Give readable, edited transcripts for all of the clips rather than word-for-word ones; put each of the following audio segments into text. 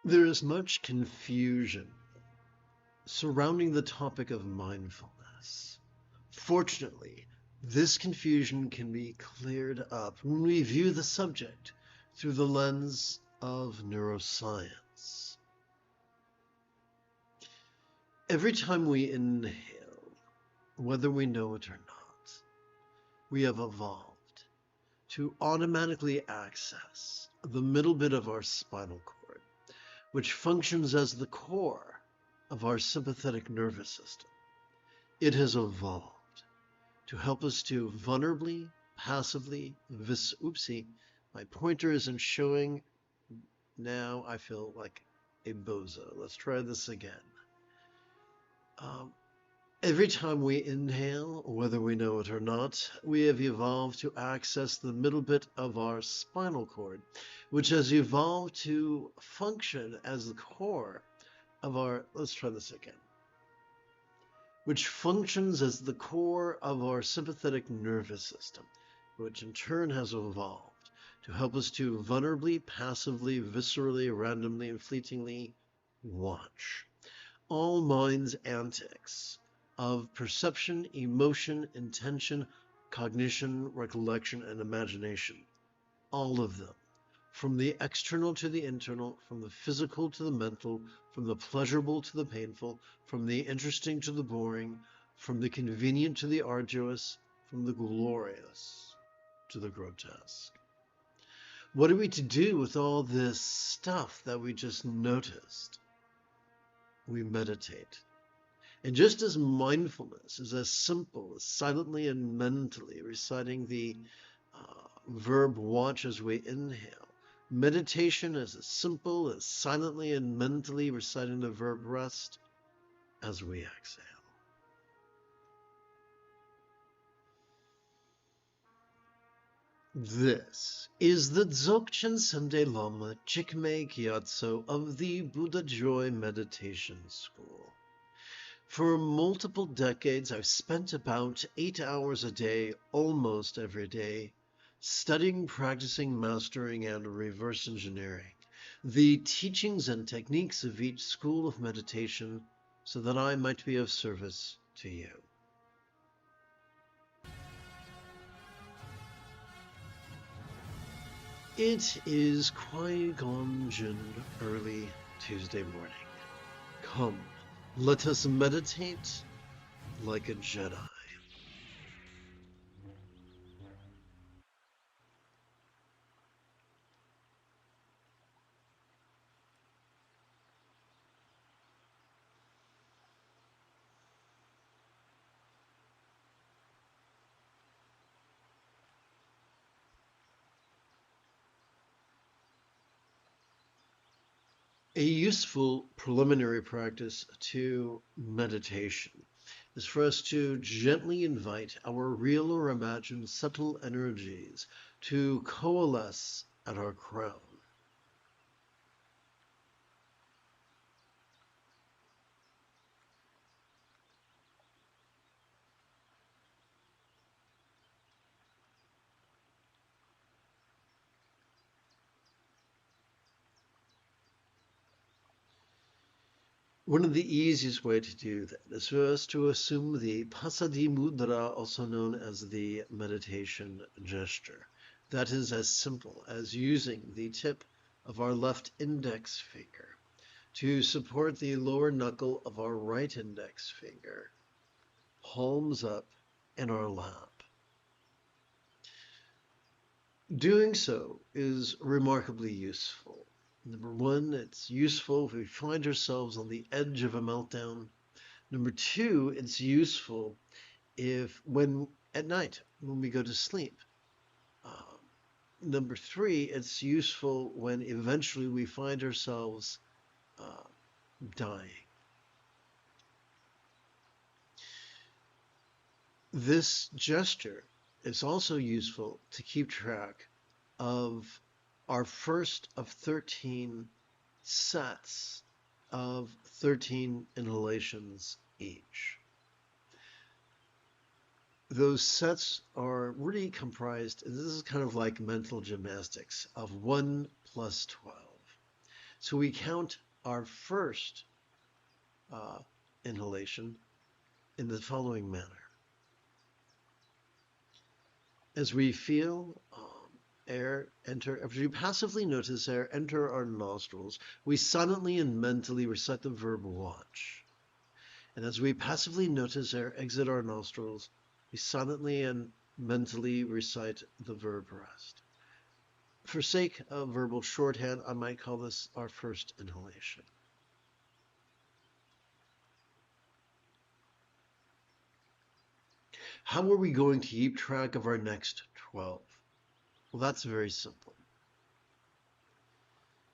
There is much confusion surrounding the topic of mindfulness. Fortunately, this confusion can be cleared up when we view the subject through the lens of neuroscience. Every time we inhale, whether we know it or not, we have evolved to automatically access the middle bit of our spinal cord, which functions as the core of our sympathetic nervous system. It has evolved to help us to vulnerably, passively, oopsie, my pointer isn't showing. Now I feel like a bozo. Let's try this again. Every time we inhale, whether we know it or not, we have evolved to access the middle bit of our spinal cord, which has evolved to function as the core of our, let's try this again, which functions as the core of our sympathetic nervous system, which in turn has evolved to help us to vulnerably, passively, viscerally, randomly, and fleetingly watch all mind's antics of perception, emotion, intention, cognition, recollection, and imagination. All of them. From the external to the internal, from the physical to the mental, from the pleasurable to the painful, from the interesting to the boring, from the convenient to the arduous, from the glorious to the grotesque. What are we to do with all this stuff that we just noticed? We meditate. And just as mindfulness is as simple as silently and mentally reciting the verb watch as we inhale, meditation is as simple as silently and mentally reciting the verb rest as we exhale. This is the Dzogchen Sunday Lama Jigme Gyatso of the Buddha Joy Meditation School. For multiple decades, I've spent about 8 hours a day, almost every day, studying, practicing, mastering, and reverse engineering the teachings and techniques of each school of meditation so that I might be of service to you. It is Qui-Gon Jinn early Tuesday morning. Come, let us meditate like a Jedi. A useful preliminary practice to meditation is for us to gently invite our real or imagined subtle energies to coalesce at our crown. One of the easiest way to do that is for us to assume the Pasadi Mudra, also known as the meditation gesture. That is as simple as using the tip of our left index finger to support the lower knuckle of our right index finger, palms up in our lap. Doing so is remarkably useful. Number one, it's useful if we find ourselves on the edge of a meltdown. Number two, it's useful if at night when we go to sleep. Number three, it's useful when eventually we find ourselves dying. This gesture is also useful to keep track of our first of 13 sets of 13 inhalations each. Those sets are really comprised, and this is kind of like mental gymnastics, of 1 plus 12. So we count our first inhalation in the following manner. As we feel air enter, as we passively notice air enter our nostrils, we silently and mentally recite the verb watch. And as we passively notice air exit our nostrils, we silently and mentally recite the verb rest. For sake of verbal shorthand, I might call this our first inhalation. How are we going to keep track of our next 12? Well, that's very simple.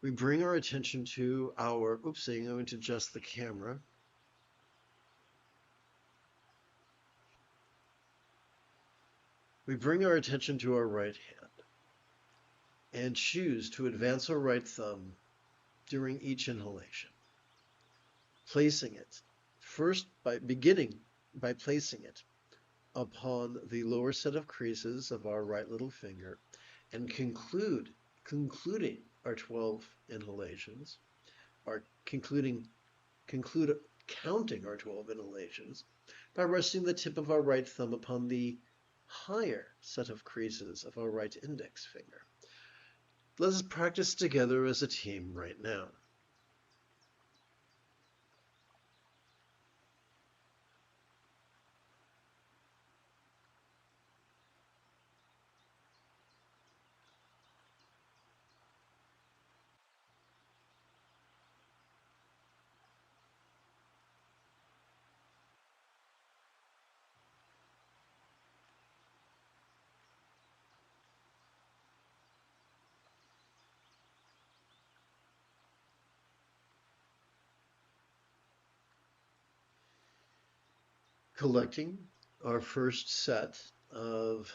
We bring our attention to our, I'm going to adjust the camera. We bring our attention to our right hand and choose to advance our right thumb during each inhalation, placing it first by placing it upon the lower set of creases of our right little finger and concluding our 12 inhalations, or counting our 12 inhalations by resting the tip of our right thumb upon the higher set of creases of our right index finger. Let us practice together as a team right now. Collecting our first set of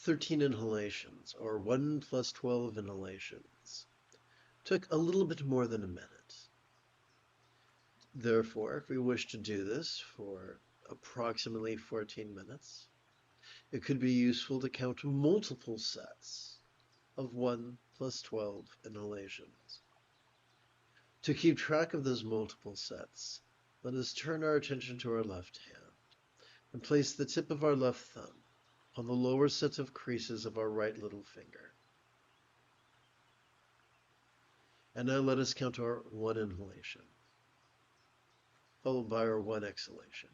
13 inhalations, or 1 plus 12 inhalations, took a little bit more than a minute. Therefore, if we wish to do this for approximately 14 minutes, it could be useful to count multiple sets of 1 plus 12 inhalations. To keep track of those multiple sets, let us turn our attention to our left hand and place the tip of our left thumb on the lower set of creases of our right little finger. And now let us count our 1 inhalation, followed by our 1 exhalation.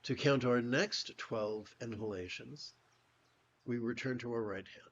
To count our next 12 inhalations, we return to our right hand.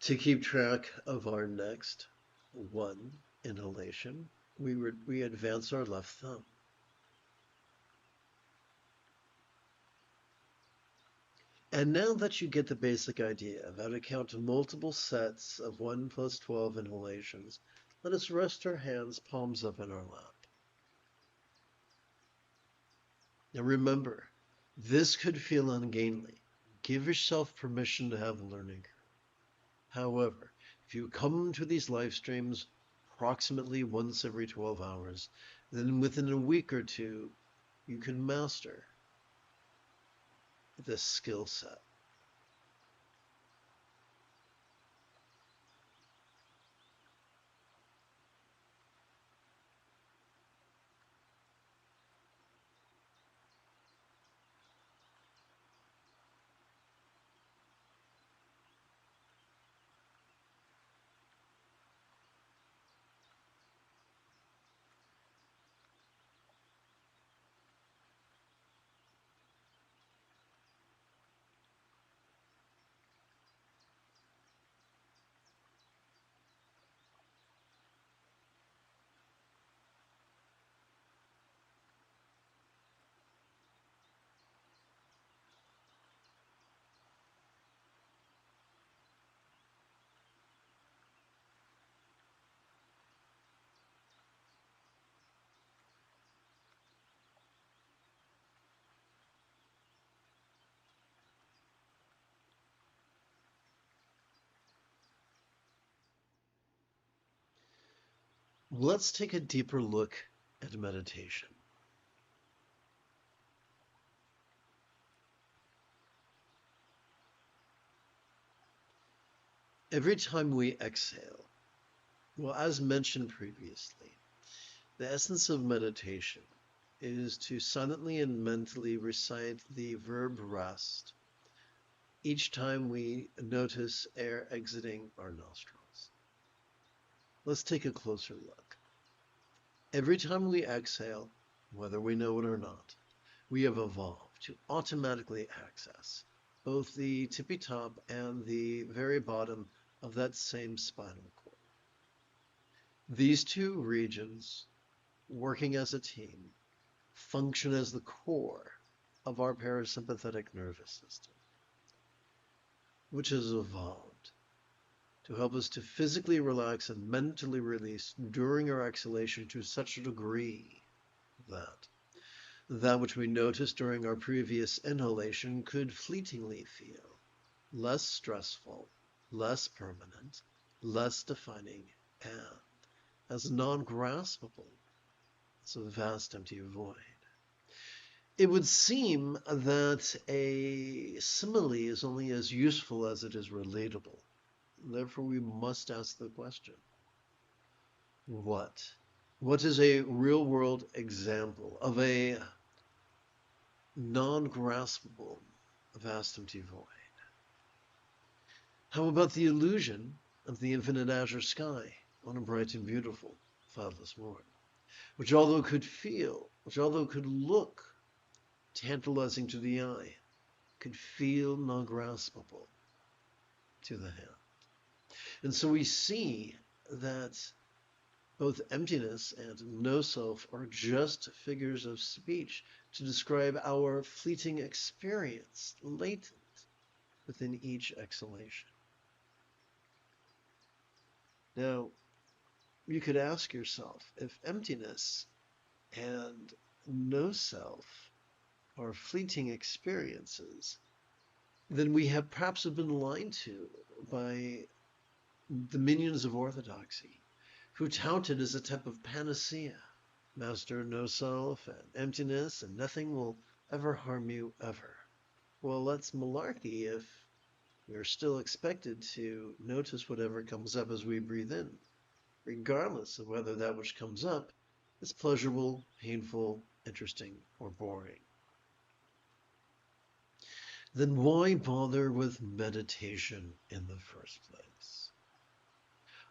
To keep track of our next 1 inhalation, we advance our left thumb. And now that you get the basic idea of how to count multiple sets of 1 plus 12 inhalations, let us rest our hands palms up in our lap. Now remember, this could feel ungainly. Give yourself permission to have a learning curve. However, if you come to these live streams approximately once every 12 hours, then within a week or two, you can master this skill set. let's take a deeper look at meditation. Every time we exhale, well, as mentioned previously, the essence of meditation is to silently and mentally recite the verb rest each time we notice air exiting our nostrils. Let's take a closer look. Every time we exhale, whether we know it or not, we have evolved to automatically access both the tippy top and the very bottom of that same spinal cord. These two regions, working as a team, function as the core of our parasympathetic nervous system, which has evolved to help us to physically relax and mentally release during our exhalation to such a degree that which we noticed during our previous inhalation could fleetingly feel less stressful, less permanent, less defining, and as non-graspable as a vast empty void. It would seem that a simile is only as useful as it is relatable. Therefore, we must ask the question, what? What is a real-world example of a non-graspable vast empty void? How about the illusion of the infinite azure sky on a bright and beautiful, cloudless morning, which although could feel, which although could look tantalizing to the eye, could feel non-graspable to the hand. And so we see that both emptiness and no self are just figures of speech to describe our fleeting experience latent within each exhalation. Now, you could ask yourself, if emptiness and no self are fleeting experiences, then we have perhaps been lied to by the minions of orthodoxy, who touted as a type of panacea, master no self and emptiness and nothing will ever harm you ever. Well, that's malarkey if we're still expected to notice whatever comes up as we breathe in, regardless of whether that which comes up is pleasurable, painful, interesting, or boring. Then why bother with meditation in the first place?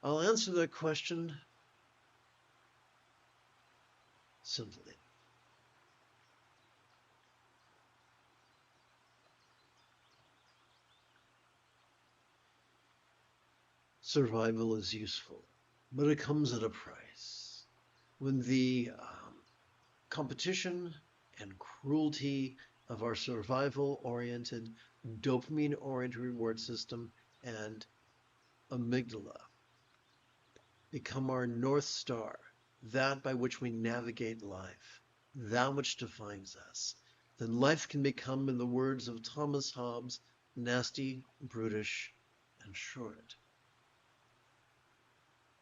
I'll answer that question simply. Survival is useful, but it comes at a price. When the competition and cruelty of our survival-oriented, dopamine-oriented reward system and amygdala become our North Star, that by which we navigate life, that which defines us, then life can become, in the words of Thomas Hobbes, nasty, brutish, and short.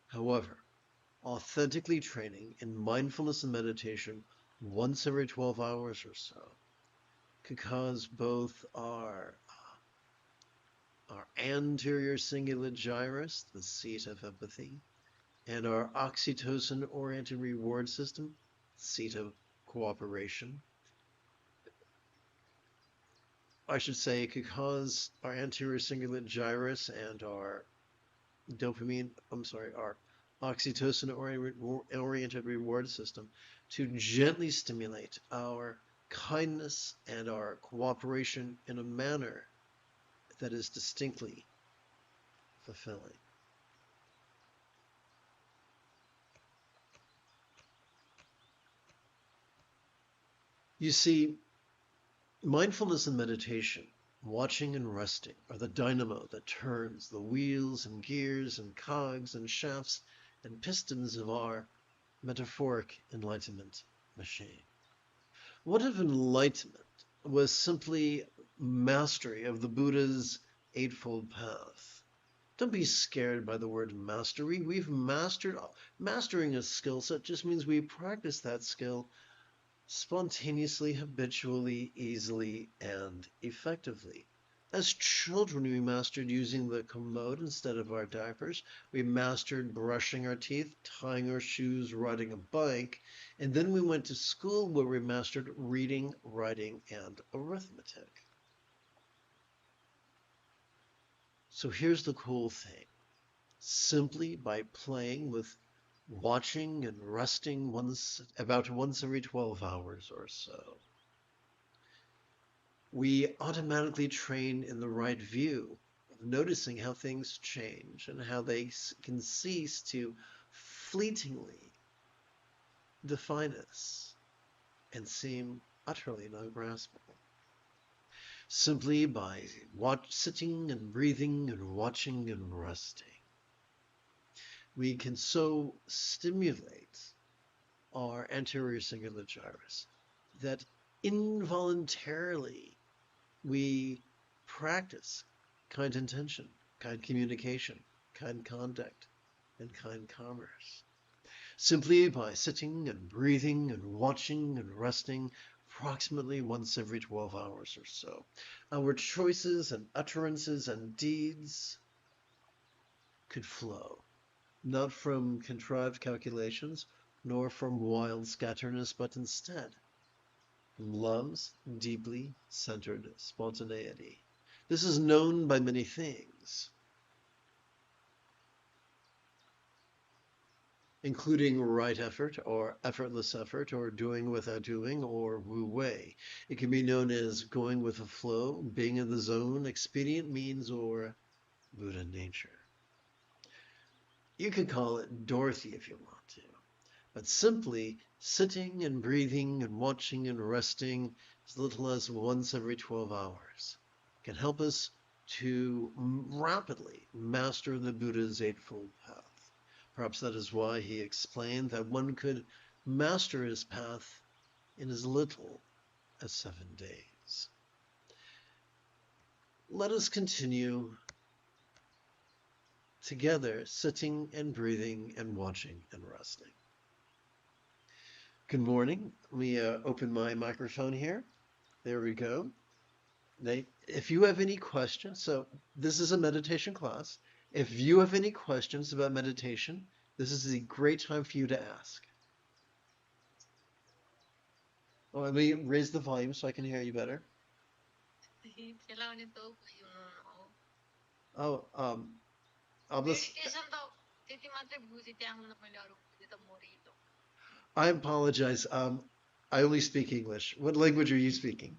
However, authentically training in mindfulness and meditation once every 12 hours or so could cause both our anterior cingulate gyrus, the seat of empathy, and our oxytocin-oriented reward system, seat of cooperation. I should say it could cause our anterior cingulate gyrus and our our oxytocin-oriented reward system to gently stimulate our kindness and our cooperation in a manner that is distinctly fulfilling. You see, mindfulness and meditation, watching and resting, are the dynamo that turns the wheels and gears and cogs and shafts and pistons of our metaphoric enlightenment machine. What if enlightenment was simply mastery of the Buddha's Eightfold Path? Don't be scared by the word mastery. We've mastered. Mastering a skill set just means we practice that skill spontaneously, habitually, easily, and effectively. As children, we mastered using the commode instead of our diapers. We mastered brushing our teeth, tying our shoes, riding a bike, and then we went to school where we mastered reading, writing, and arithmetic. So here's the cool thing. Simply by playing with watching and resting about once every 12 hours or so, we automatically train in the right view of noticing how things change and how they can cease to fleetingly define us and seem utterly non-graspable. Simply by sitting and breathing and watching and resting, we can so stimulate our anterior cingulate gyrus that involuntarily we practice kind intention, kind communication, kind conduct, and kind commerce. Simply by sitting and breathing and watching and resting approximately once every 12 hours or so, our choices and utterances and deeds could flow, not from contrived calculations, nor from wild scatterness, but instead from love's deeply centered spontaneity. This is known by many things, including right effort or effortless effort or doing without doing or wu wei. It can be known as going with the flow, being in the zone, expedient means, or Buddha nature. You could call it Dorothy if you want to, but simply sitting and breathing and watching and resting as little as once every 12 hours can help us to rapidly master the Buddha's Eightfold Path. Perhaps that is why he explained that one could master his path in as little as 7 days. Let us continue together, sitting and breathing and watching and resting. Good morning. Let me open my microphone here. There we go. If you have any questions, so this is a meditation class. If you have any questions about meditation, this is a great time for you to ask. Oh, let me raise the volume so I can hear you better. Oh, I apologize. I only speak English. What language are you speaking?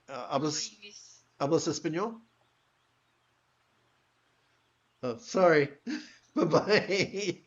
Hablas español? Oh, sorry. Bye-bye.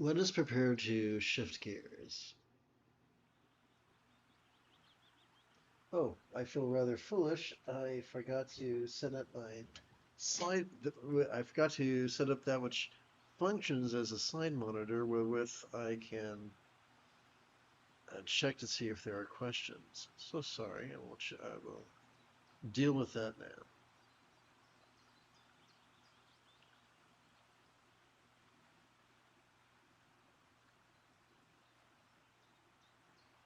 Let us prepare to shift gears. Oh, I feel rather foolish. I forgot to set up my slide. I forgot to set up that which functions as a slide monitor wherewith I can check to see if there are questions. So sorry. I will deal with that now.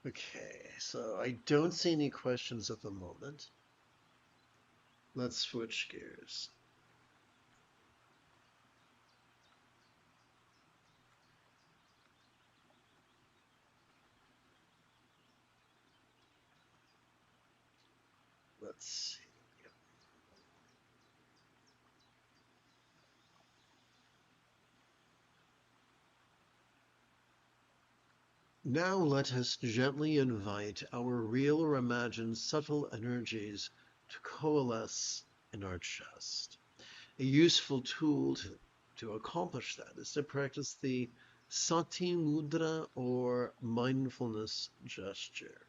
Okay, so I don't see any questions at the moment. Let's switch gears. Let's see. Now let us gently invite our real or imagined subtle energies to coalesce in our chest. A useful tool to accomplish that is to practice the Sati Mudra or mindfulness gesture,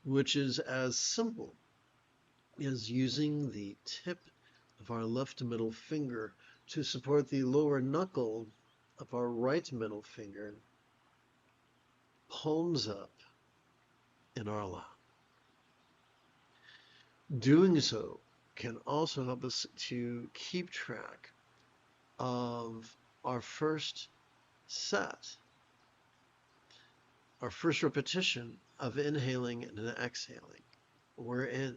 which is as simple as using the tip of our left middle finger to support the lower knuckle of our right middle finger, palms up in our lap. Doing so can also help us to keep track of our first set, our first repetition of inhaling and exhaling. We're in.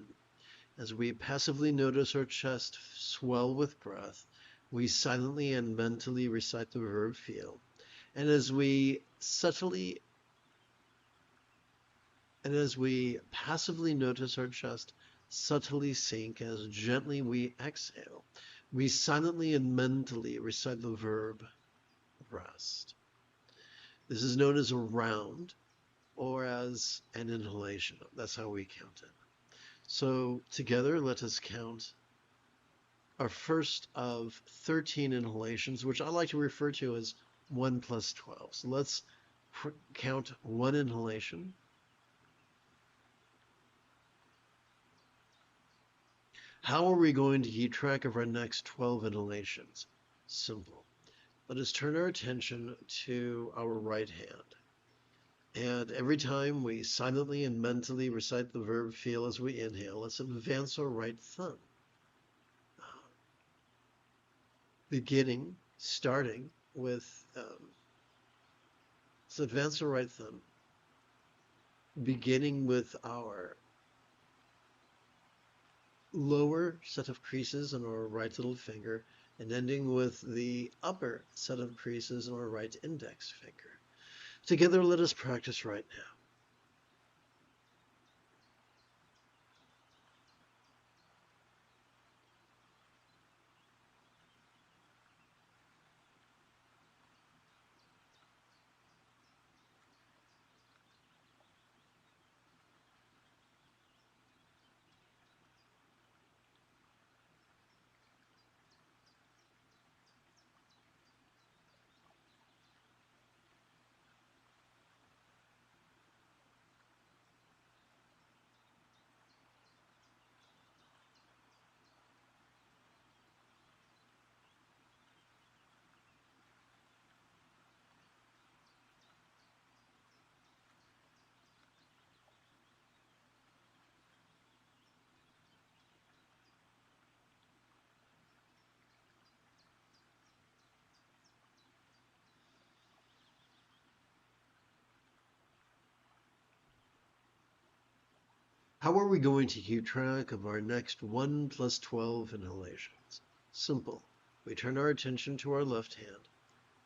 As we passively notice our chest swell with breath, we silently and mentally recite the verb feel. And as we passively notice our chest subtly sink as gently we exhale, we silently and mentally recite the verb rest. This is known as a round or as an inhalation. That's how we count it. So together, let us count our first of 13 inhalations, which I like to refer to as 1 plus 12. So let's count one inhalation. How are we going to keep track of our next 12 inhalations? Simple. Let us turn our attention to our right hand. And every time we silently and mentally recite the verb feel as we inhale, let's advance our right thumb. Starting with, let's advance our right thumb, beginning with our lower set of creases on our right little finger and ending with the upper set of creases on our right index finger. Together, let us practice right now. How are we going to keep track of our next 1 plus 12 inhalations? Simple. We turn our attention to our left hand,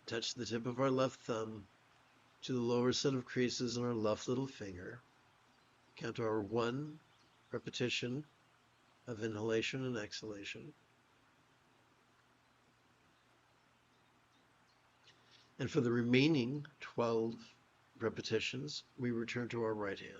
touch the tip of our left thumb to the lower set of creases on our left little finger, count our 1 repetition of inhalation and exhalation, and for the remaining 12 repetitions, we return to our right hand.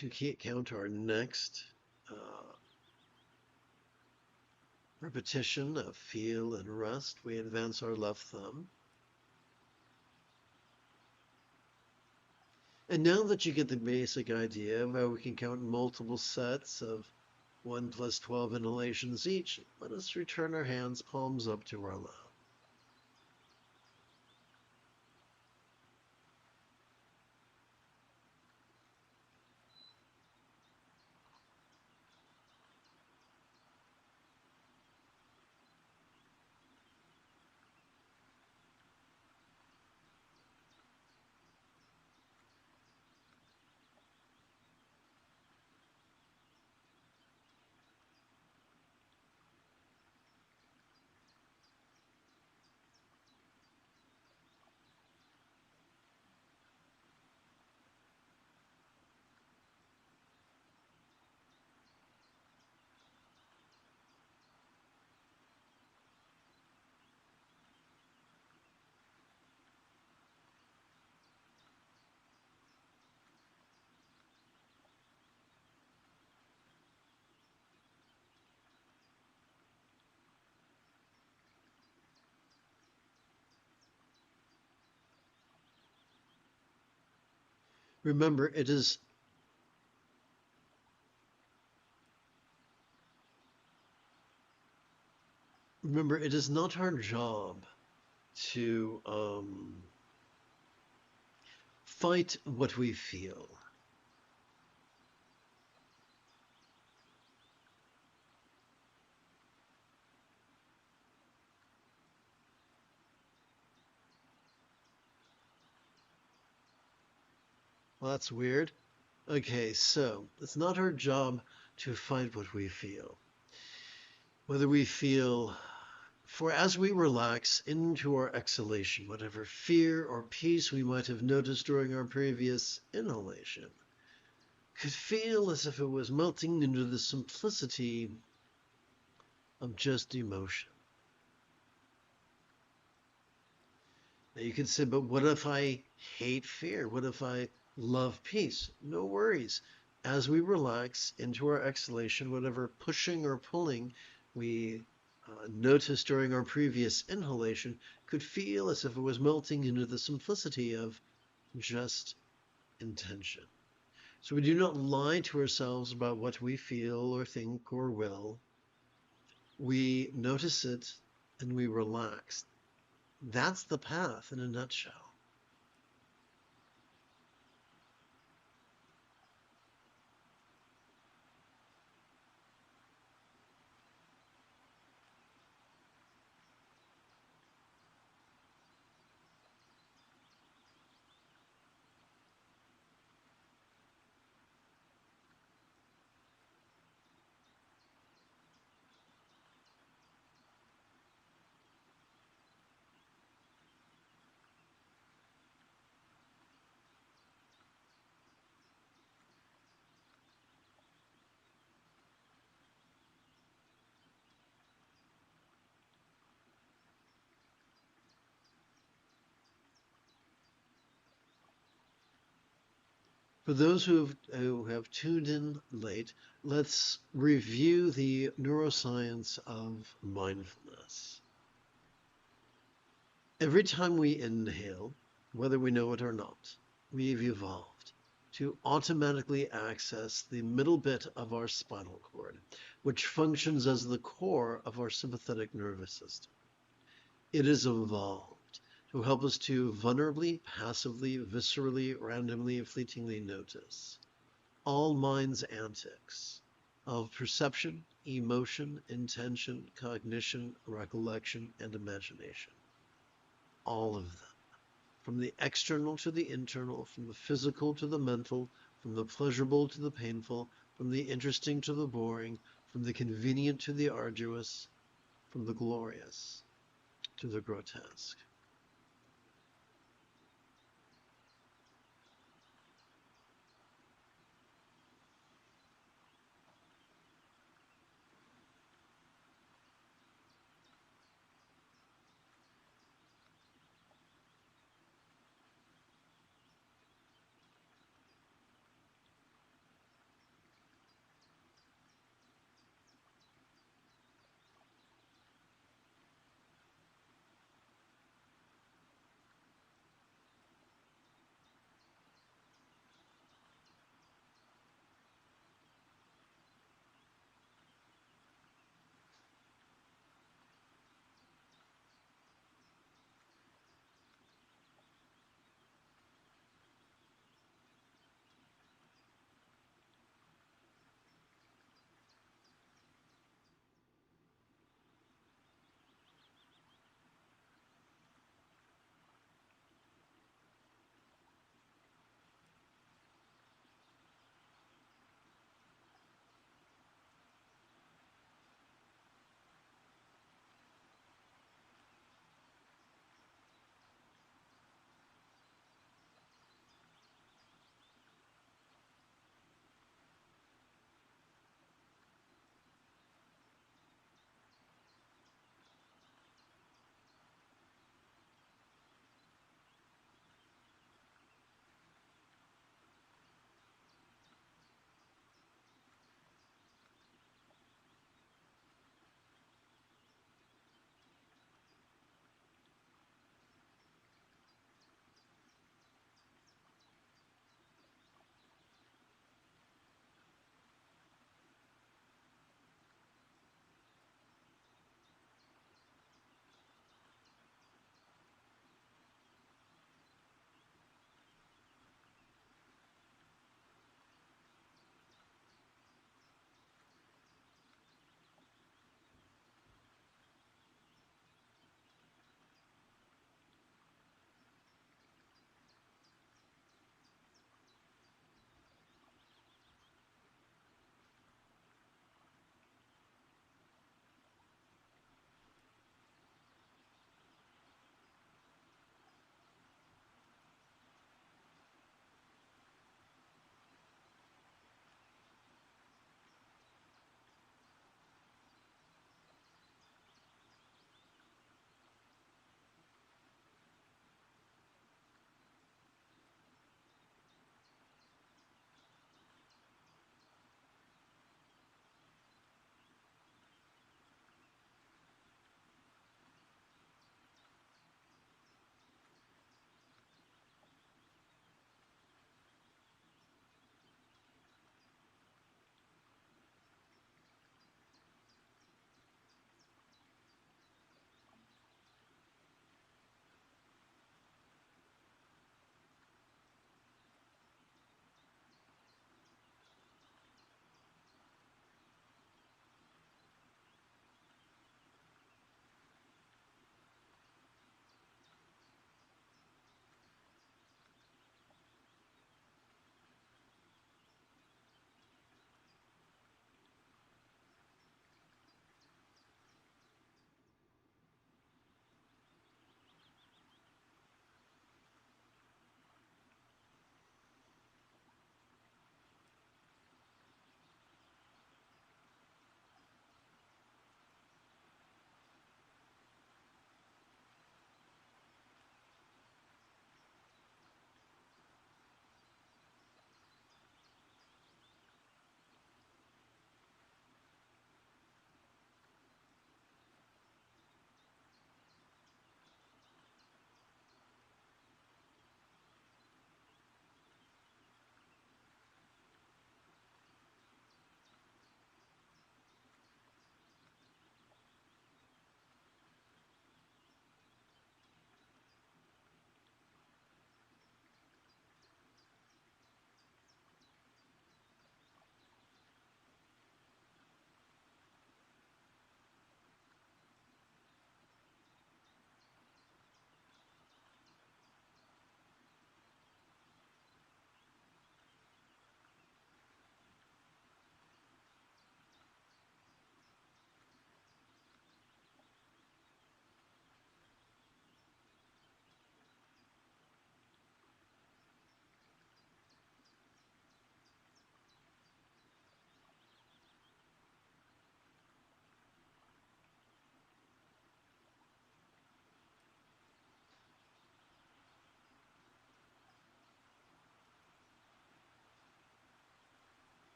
to count our next repetition of feel and rest, we advance our left thumb. And now that you get the basic idea of how we can count multiple sets of 1 plus 12 inhalations each, let us return our hands palms up to our lap. Remember, it is not our job to fight what we feel. Well, that's weird. Okay, so it's not our job to fight what we feel. Whether we feel, for as we relax into our exhalation, whatever fear or peace we might have noticed during our previous inhalation could feel as if it was melting into the simplicity of just emotion. Now you could say, but what if I hate fear? What if I love peace? No worries. As we relax into our exhalation, whatever pushing or pulling we noticed during our previous inhalation could feel as if it was melting into the simplicity of just intention. So we do not lie to ourselves about what we feel or think or will. We notice it and we relax. That's the path in a nutshell. For those who have tuned in late, let's review the neuroscience of mindfulness. Every time we inhale, whether we know it or not, we've evolved to automatically access the middle bit of our spinal cord, which functions as the core of our sympathetic nervous system. It is evolved to help us to vulnerably, passively, viscerally, randomly, fleetingly notice all mind's antics of perception, emotion, intention, cognition, recollection, and imagination. All of them. From the external to the internal, from the physical to the mental, from the pleasurable to the painful, from the interesting to the boring, from the convenient to the arduous, from the glorious to the grotesque.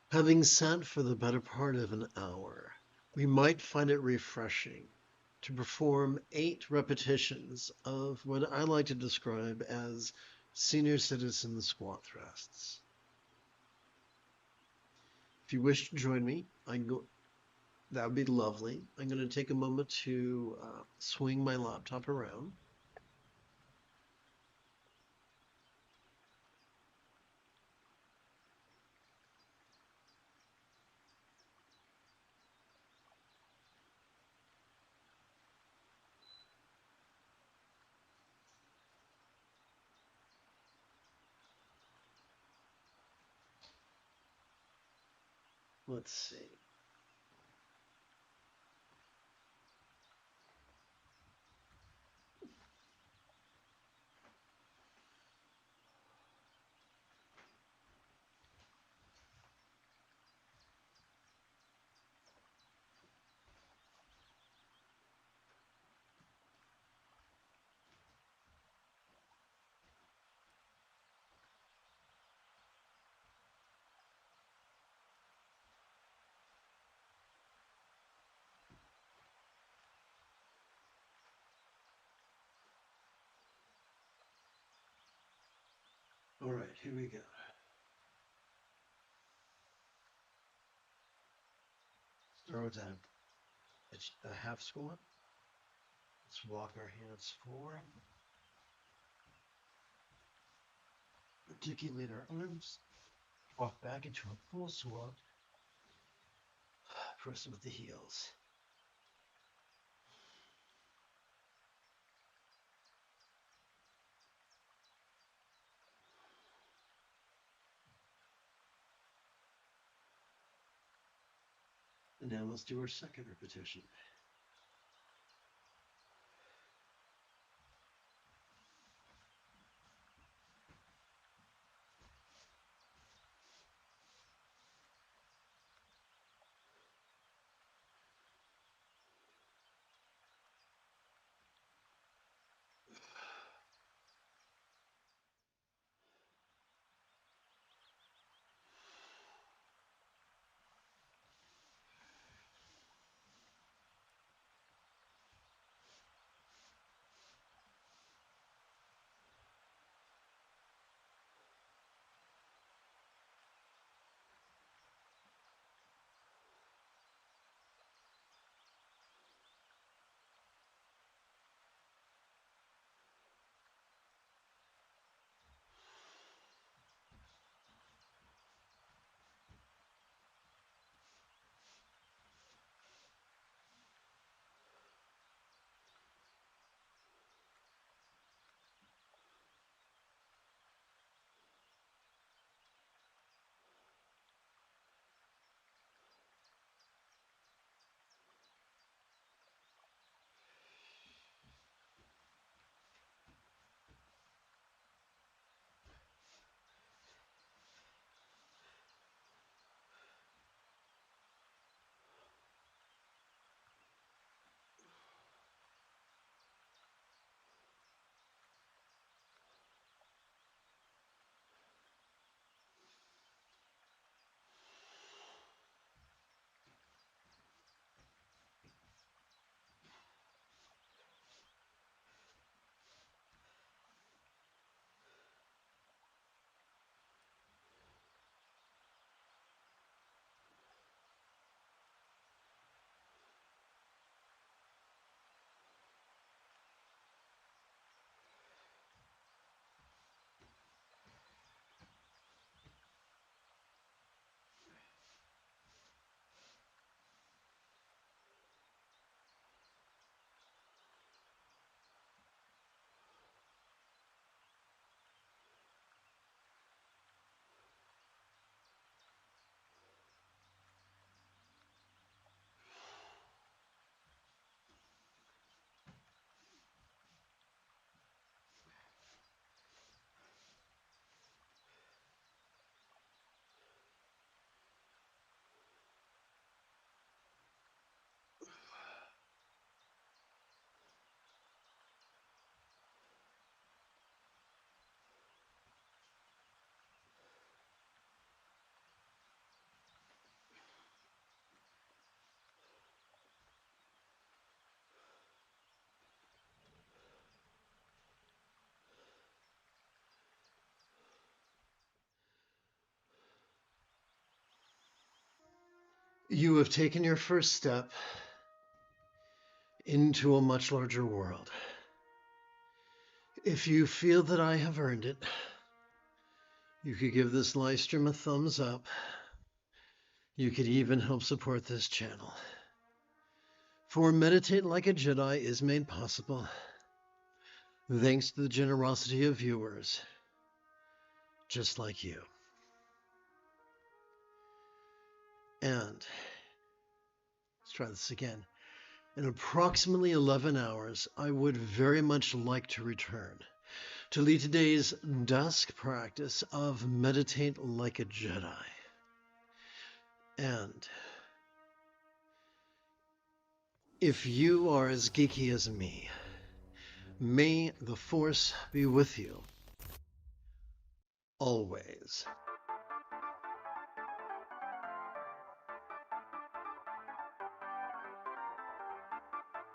Having sat for the better part of an hour, we might find it refreshing to perform 8 repetitions of what I like to describe as senior citizen squat thrusts. If you wish to join me, that would be lovely. I'm going to take a moment to swing my laptop around. Let's see. All right, here we go. Start with a half squat. Let's walk our hands forward. Articulate our arms. Walk back into a full squat. Press with the heels. And now let's do our second repetition. You have taken your first step into a much larger world. If you feel that I have earned it, you could give this live stream a thumbs up. You could even help support this channel. For Meditate Like a Jedi is made possible thanks to the generosity of viewers just like you. And let's try this again. In approximately 11 hours, I would very much like to return to lead today's dusk practice of Meditate Like a Jedi. And if you are as geeky as me, may the Force be with you always.